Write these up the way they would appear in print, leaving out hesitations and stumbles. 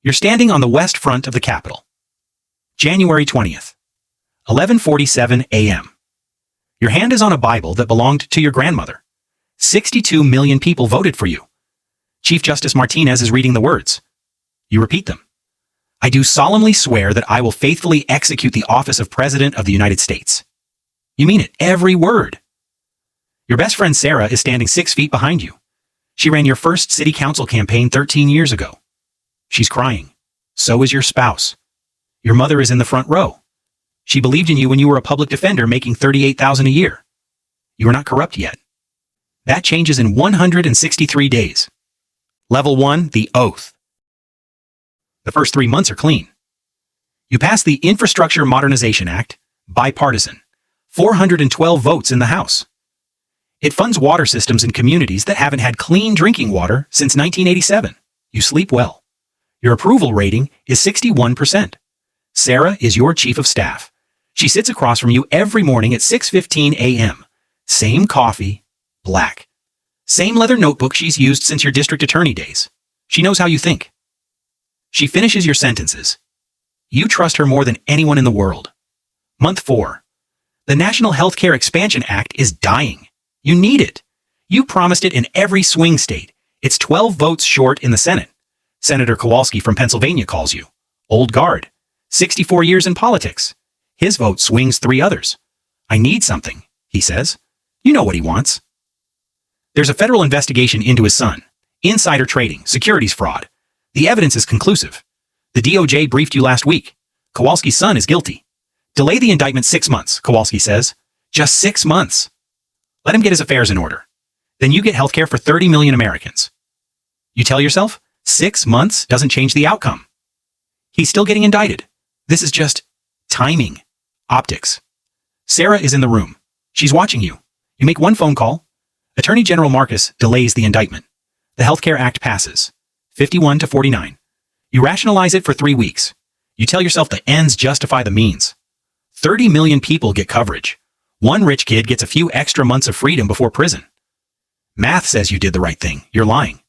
You're standing on the west front of the Capitol. January 20th, 11:47 a.m. Your hand is on a Bible that belonged to your grandmother. 62 million people voted for you. Chief Justice Martinez is reading the words. You repeat them. I do solemnly swear that I will faithfully execute the office of President of the United States. You mean it, every word. Your best friend Sarah is standing 6 feet behind you. She ran your first city council campaign 13 years ago. She's crying. So is your spouse. Your mother is in the front row. She believed in you when you were a public defender making $38,000 a year. You are not corrupt yet. That changes in 163 days. Level 1, the oath. The first 3 months are clean. You passed the Infrastructure Modernization Act, bipartisan, 412 votes in the House. It funds water systems in communities that haven't had clean drinking water since 1987. You sleep well. Your approval rating is 61%. Sarah is your chief of staff. She sits across from you every morning at 6:15 a.m. Same coffee, black. Same leather notebook she's used since your district attorney days. She knows how you think. She finishes your sentences. You trust her more than anyone in the world. Month 4. The National Healthcare Expansion Act is dying. You need it. You promised it in every swing state. It's 12 votes short in the Senate. Senator Kowalski from Pennsylvania calls you. Old guard. 64 years in politics. His vote swings 3 others. I need something, he says. You know what he wants. There's a federal investigation into his son. Insider trading, securities fraud. The evidence is conclusive. The DOJ briefed you last week. Kowalski's son is guilty. Delay the indictment 6 months, Kowalski says. Just 6 months. Let him get his affairs in order. Then you get healthcare for 30 million Americans. You tell yourself, 6 months doesn't change the outcome. He's still getting indicted. This is just timing. Optics. Sarah is in the room. She's watching you. You make one phone call. Attorney General Marcus delays the indictment. The Healthcare Act passes. 51-49. You rationalize it for 3 weeks. You tell yourself the ends justify the means. 30 million people get coverage. One rich kid gets a few extra months of freedom before prison. Math says you did the right thing. You're lying.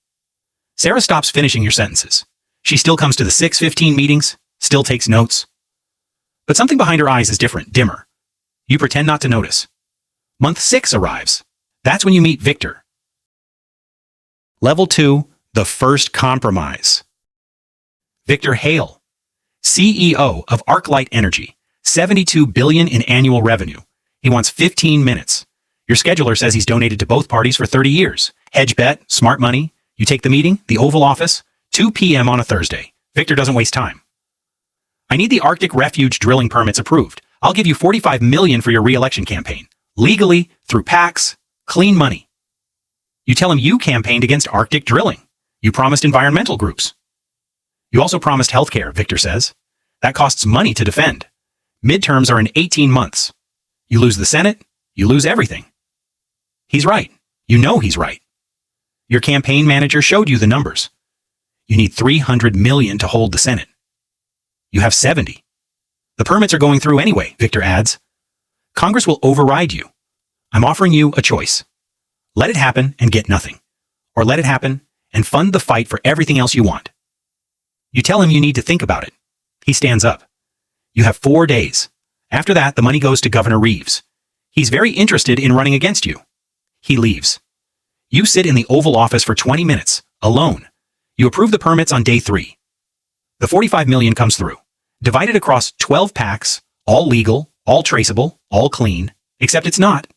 Sarah stops finishing your sentences. She still comes to the 6:15 meetings, still takes notes. But something behind her eyes is different, dimmer. You pretend not to notice. Month 6 arrives. That's when you meet Victor. Level 2, the first compromise. Victor Hale, CEO of ArcLight Energy, $72 billion in annual revenue. He wants 15 minutes. Your scheduler says he's donated to both parties for 30 years. Hedge bet, smart money. You take the meeting, the Oval Office, 2 p.m. on a Thursday. Victor doesn't waste time. I need the Arctic Refuge drilling permits approved. I'll give you $45 million for your re-election campaign. Legally, through PACs, clean money. You tell him you campaigned against Arctic drilling. You promised environmental groups. You also promised healthcare, Victor says. That costs money to defend. Midterms are in 18 months. You lose the Senate, you lose everything. He's right. You know he's right. Your campaign manager showed you the numbers. You need $300 million to hold the Senate. You have 70. The permits are going through anyway, Victor adds. Congress will override you. I'm offering you a choice. Let it happen and get nothing. Or let it happen and fund the fight for everything else you want. You tell him you need to think about it. He stands up. You have 4 days. After that, the money goes to Governor Reeves. He's very interested in running against you. He leaves. You sit in the Oval Office for 20 minutes, alone. You approve the permits on day 3. The $45 million comes through, divided across 12 PACs, all legal, all traceable, all clean, except it's not.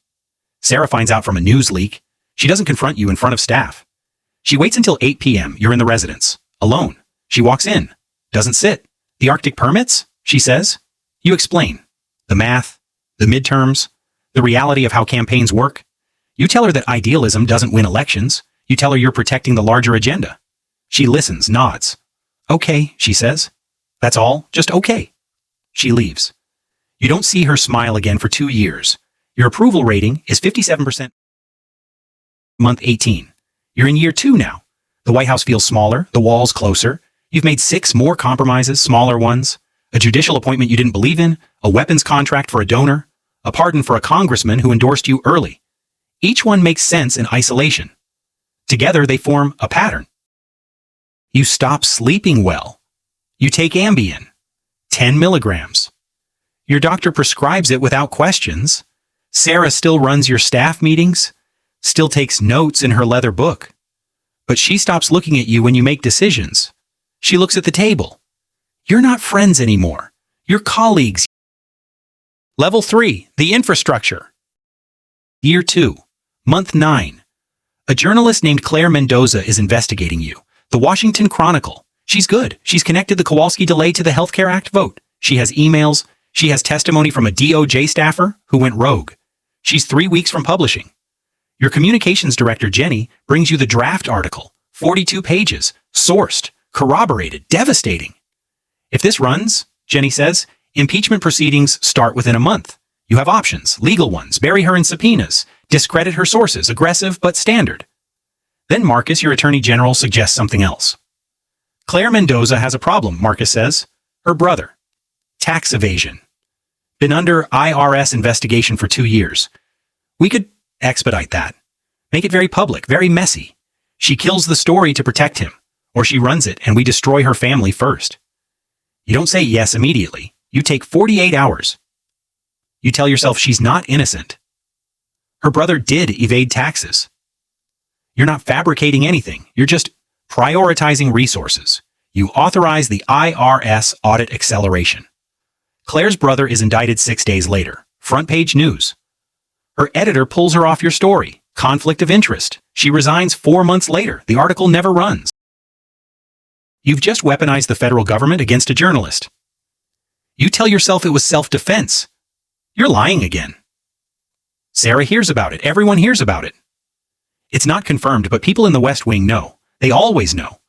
Sarah finds out from a news leak. She doesn't confront you in front of staff. She waits until 8 p.m. You're in the residence, alone. She walks in, doesn't sit. The Arctic permits, she says. You explain. The math, the midterms, the reality of how campaigns work. You tell her that idealism doesn't win elections. You tell her you're protecting the larger agenda. She listens, nods. Okay, she says. That's all, just okay. She leaves. You don't see her smile again for 2 years. Your approval rating is 57%. Month 18. You're in year 2 now. The White House feels smaller, the walls closer. You've made 6 more compromises, smaller ones. A judicial appointment you didn't believe in, a weapons contract for a donor, a pardon for a congressman who endorsed you early. Each one makes sense in isolation. Together they form a pattern. You stop sleeping well. You take Ambien, 10 milligrams. Your doctor prescribes it without questions. Sarah still runs your staff meetings, still takes notes in her leather book. But she stops looking at you when you make decisions. She looks at the table. You're not friends anymore. You're colleagues. Level 3, the infrastructure. Year 2, month 9. A journalist named Claire Mendoza is investigating you. The Washington Chronicle. She's good. She's connected the Kowalski delay to the Healthcare Act vote. She has emails. She has testimony from a DOJ staffer who went rogue. She's 3 weeks from publishing. Your communications director, Jenny, brings you the draft article. 42 pages. Sourced. Corroborated. Devastating. If this runs, Jenny says, impeachment proceedings start within a month. You have options, legal ones, bury her in subpoenas, discredit her sources, aggressive but standard. Then Marcus, your attorney general, suggests something else. Claire Mendoza has a problem, Marcus says. Her brother. Tax evasion. Been under IRS investigation for 2 years. We could expedite that. Make it very public, very messy. She kills the story to protect him, or she runs it and we destroy her family first. You don't say yes immediately. You take 48 hours. You tell yourself she's not innocent. Her brother did evade taxes. You're not fabricating anything. You're just prioritizing resources. You authorize the IRS audit acceleration. Claire's brother is indicted 6 days later. Front page news. Her editor pulls her off your story. Conflict of interest. She resigns 4 months later. The article never runs. You've just weaponized the federal government against a journalist. You tell yourself it was self-defense. You're lying again. Sarah hears about it. Everyone hears about it. It's not confirmed, but people in the West Wing know. They always know.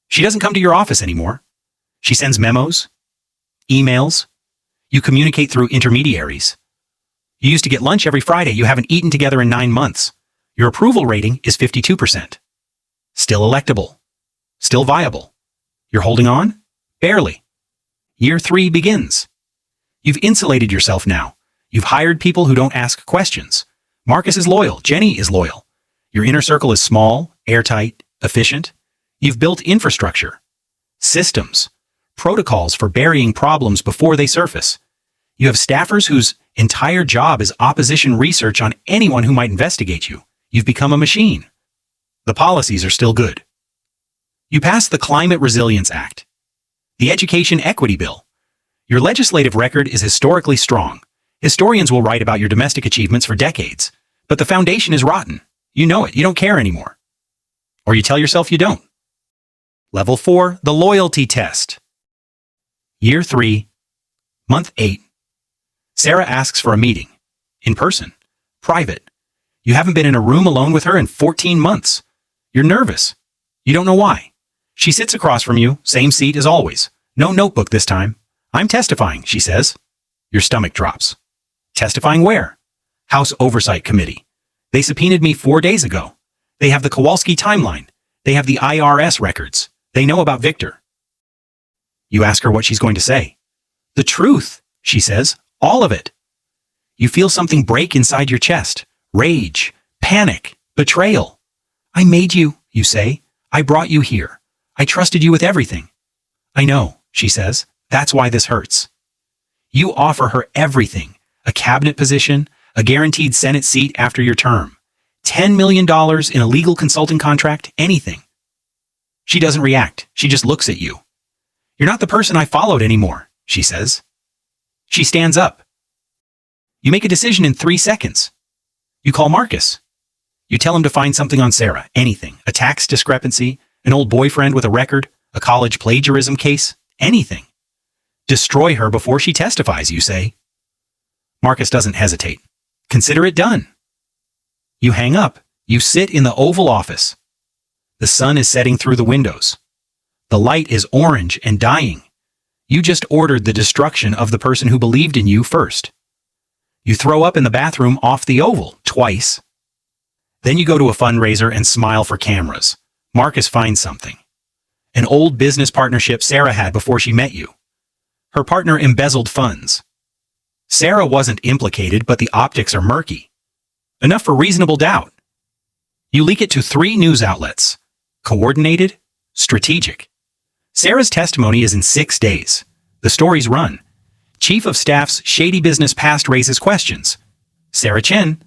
She doesn't come to your office anymore. She sends memos, emails. You communicate through intermediaries. You used to get lunch every Friday. You haven't eaten together in 9 months. Your approval rating is 52%. Still electable. Still viable. You're holding on? Barely. Year 3 begins. You've insulated yourself now. You've hired people who don't ask questions. Marcus is loyal. Jenny is loyal. Your inner circle is small, airtight, efficient. You've built infrastructure, systems, protocols for burying problems before they surface. You have staffers whose entire job is opposition research on anyone who might investigate you. You've become a machine. The policies are still good. You passed the Climate Resilience Act, the Education Equity Bill. Your legislative record is historically strong. Historians will write about your domestic achievements for decades, but the foundation is rotten. You know it. You don't care anymore. Or you tell yourself you don't. Level 4, the loyalty test. Year 3, month 8. Sarah asks for a meeting. In person. Private. You haven't been in a room alone with her in 14 months. You're nervous. You don't know why. She sits across from you, same seat as always. No notebook this time. I'm testifying, she says. Your stomach drops. Testifying where? House Oversight Committee. They subpoenaed me 4 days ago. They have the Kowalski timeline. They have the IRS records. They know about Victor. You ask her what she's going to say. The truth, she says. All of it. You feel something break inside your chest. Rage, panic, betrayal. I made you, you say. I brought you here. I trusted you with everything. I know, she says. That's why this hurts. You offer her everything. A cabinet position, a guaranteed Senate seat after your term, $10 million in a legal consulting contract, anything. She doesn't react. She just looks at you. You're not the person I followed anymore, she says. She stands up. You make a decision in 3 seconds. You call Marcus. You tell him to find something on Sarah, anything, a tax discrepancy, an old boyfriend with a record, a college plagiarism case, anything. Destroy her before she testifies, you say. Marcus doesn't hesitate. Consider it done. You hang up. You sit in the Oval Office. The sun is setting through the windows. The light is orange and dying. You just ordered the destruction of the person who believed in you first. You throw up in the bathroom off the Oval twice. Then you go to a fundraiser and smile for cameras. Marcus finds something. An old business partnership Sarah had before she met you. Her partner embezzled funds. Sarah wasn't implicated, but the optics are murky. Enough for reasonable doubt. You leak it to 3 news outlets. Coordinated, strategic. Sarah's testimony is in 6 days. The stories run. Chief of Staff's shady business past raises questions. Sarah Chen,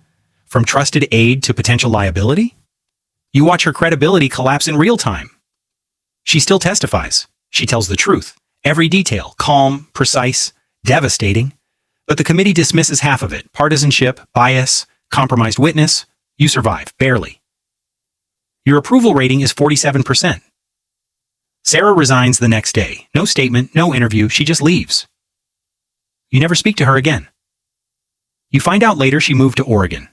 from trusted aide to potential liability? You watch her credibility collapse in real time. She still testifies. She tells the truth. Every detail, calm, precise, devastating. But the committee dismisses half of it. Partisanship, bias, compromised witness. You survive, barely. Your approval rating is 47%. Sarah resigns the next day. No statement, no interview, she just leaves. You never speak to her again. You find out later she moved to Oregon.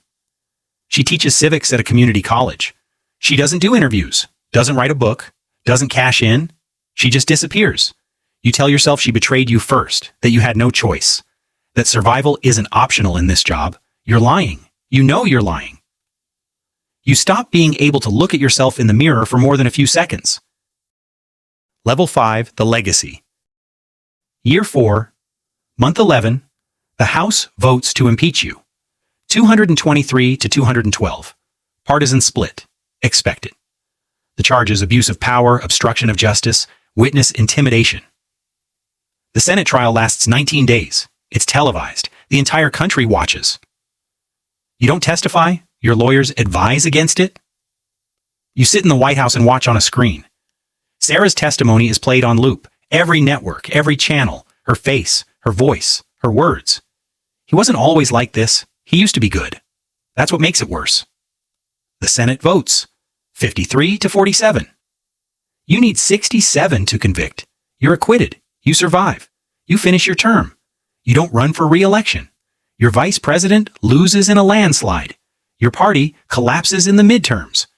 She teaches civics at a community college. She doesn't do interviews, doesn't write a book, doesn't cash in. She just disappears. You tell yourself she betrayed you first, that you had no choice, that survival isn't optional in this job. You're lying. You know you're lying. You stop being able to look at yourself in the mirror for more than a few seconds. Level 5, the legacy. Year 4, month 11, the House votes to impeach you. 223 to 212. Partisan split. Expected. The charges: abuse of power, obstruction of justice, witness intimidation. The Senate trial lasts 19 days. It's televised. The entire country watches. You don't testify? Your lawyers advise against it? You sit in the White House and watch on a screen. Sarah's testimony is played on loop. Every network, every channel, her face, her voice, her words. He wasn't always like this. He used to be good. That's what makes it worse. The Senate votes. 53 to 47. You need 67 to convict. You're acquitted. You survive. You finish your term. You don't run for re-election. Your vice president loses in a landslide. Your party collapses in the midterms.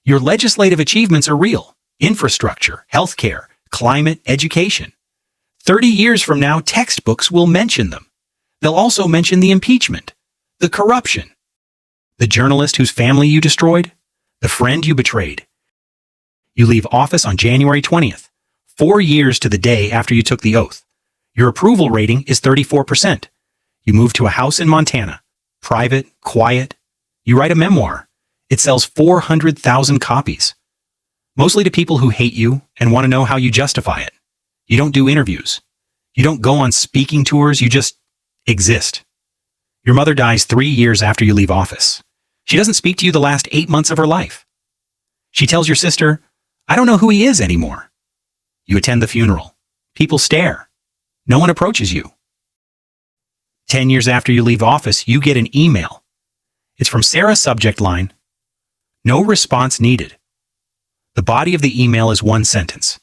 Your legislative achievements are real. Infrastructure, healthcare, climate, education. 30 years from now, textbooks will mention them. They'll also mention the impeachment, the corruption, the journalist whose family you destroyed, the friend you betrayed. You leave office on January 20th, 4 years to the day after you took the oath. Your approval rating is 34%. You move to a house in Montana. Private, quiet. You write a memoir. It sells 400,000 copies. Mostly to people who hate you and want to know how you justify it. You don't do interviews. You don't go on speaking tours. You just exist. Your mother dies 3 years after you leave office. She doesn't speak to you the last 8 months of her life. She tells your sister, "I don't know who he is anymore." You attend the funeral. People stare. No one approaches you. 10 years after you leave office, you get an email. It's from Sarah, subject line, "No response needed." The body of the email is one sentence.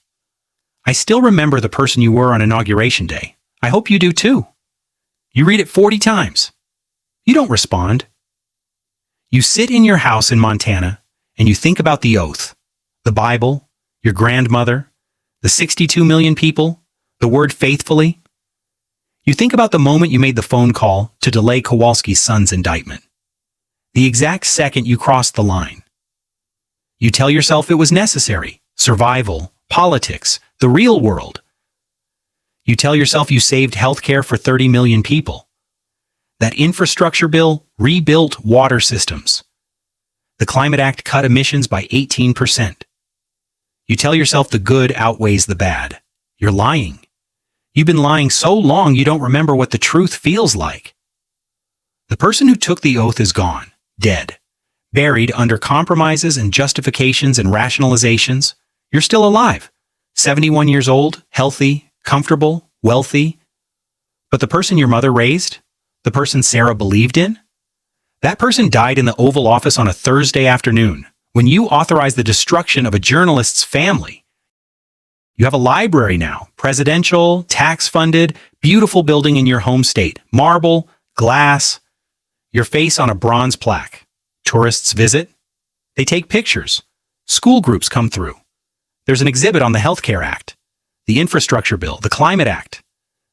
"I still remember the person you were on Inauguration Day. I hope you do too." You read it 40 times. You don't respond. You sit in your house in Montana and you think about the oath, the Bible, your grandmother, the 62 million people, the word faithfully. You think about the moment you made the phone call to delay Kowalski's son's indictment. The exact second you crossed the line. You tell yourself it was necessary. Survival, politics, the real world. You tell yourself you saved healthcare for 30 million people. That infrastructure bill rebuilt water systems. The Climate Act cut emissions by 18%. You tell yourself the good outweighs the bad. You're lying. You've been lying so long you don't remember what the truth feels like. The person who took the oath is gone, dead, buried under compromises and justifications and rationalizations. You're still alive, 71 years old, healthy, comfortable, wealthy. But the person your mother raised, the person Sarah believed in, that person died in the Oval Office on a Thursday afternoon when you authorized the destruction of a journalist's family. You have a library now, presidential, tax-funded, beautiful building in your home state, marble, glass, your face on a bronze plaque. Tourists visit. They take pictures. School groups come through. There's an exhibit on the Healthcare Act, the Infrastructure Bill, the Climate Act.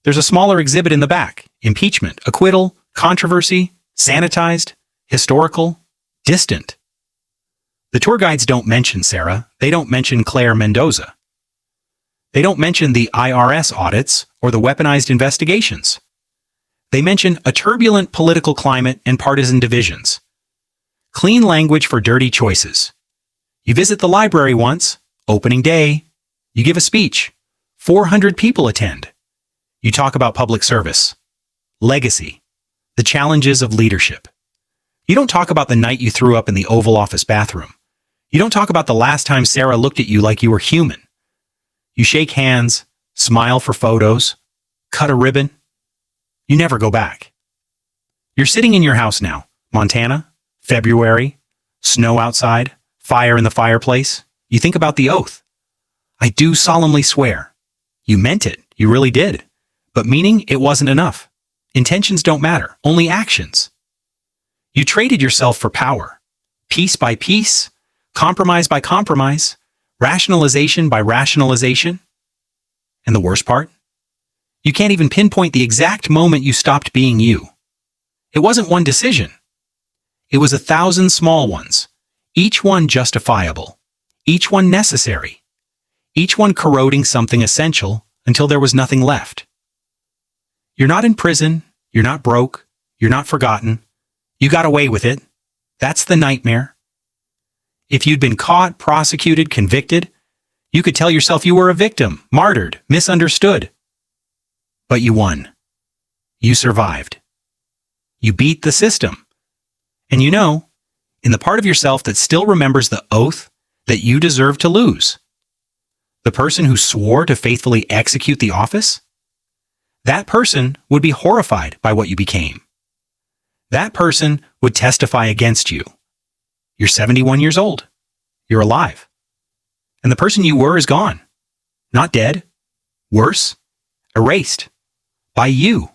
There's a smaller exhibit in the back: impeachment, acquittal, controversy, sanitized, historical, distant. The tour guides don't mention Sarah. They don't mention Claire Mendoza. They don't mention the IRS audits or the weaponized investigations. They mention a turbulent political climate and partisan divisions. Clean language for dirty choices. You visit the library once, opening day. You give a speech. 400 people attend. You talk about public service, legacy, the challenges of leadership. You don't talk about the night you threw up in the Oval Office bathroom. You don't talk about the last time Sarah looked at you like you were human. You shake hands, smile for photos, cut a ribbon. You never go back. You're sitting in your house now, Montana, February, snow outside, fire in the fireplace. You think about the oath. I do solemnly swear. You meant it, you really did. But meaning it wasn't enough. Intentions don't matter, only actions. You traded yourself for power, piece by piece, compromise by compromise, rationalization by rationalization. And the worst part? You can't even pinpoint the exact moment you stopped being you. It wasn't one decision. It was 1,000 small ones, each one justifiable, each one necessary, each one corroding something essential until there was nothing left. You're not in prison, you're not broke, you're not forgotten. You got away with it. That's the nightmare. If you'd been caught, prosecuted, convicted, you could tell yourself you were a victim, martyred, misunderstood. But you won. You survived. You beat the system. And you know, in the part of yourself that still remembers the oath, that you deserve to lose. The person who swore to faithfully execute the office? That person would be horrified by what you became. That person would testify against you. You're 71 years old. You're alive. And the person you were is gone. Not dead. Worse, erased. By you.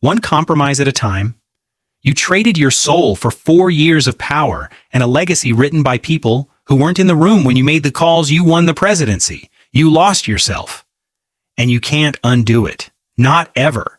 One compromise at a time. You traded your soul for 4 years of power and a legacy written by people who weren't in the room when you made the calls. You won the presidency. You lost yourself. And you can't undo it. Not ever.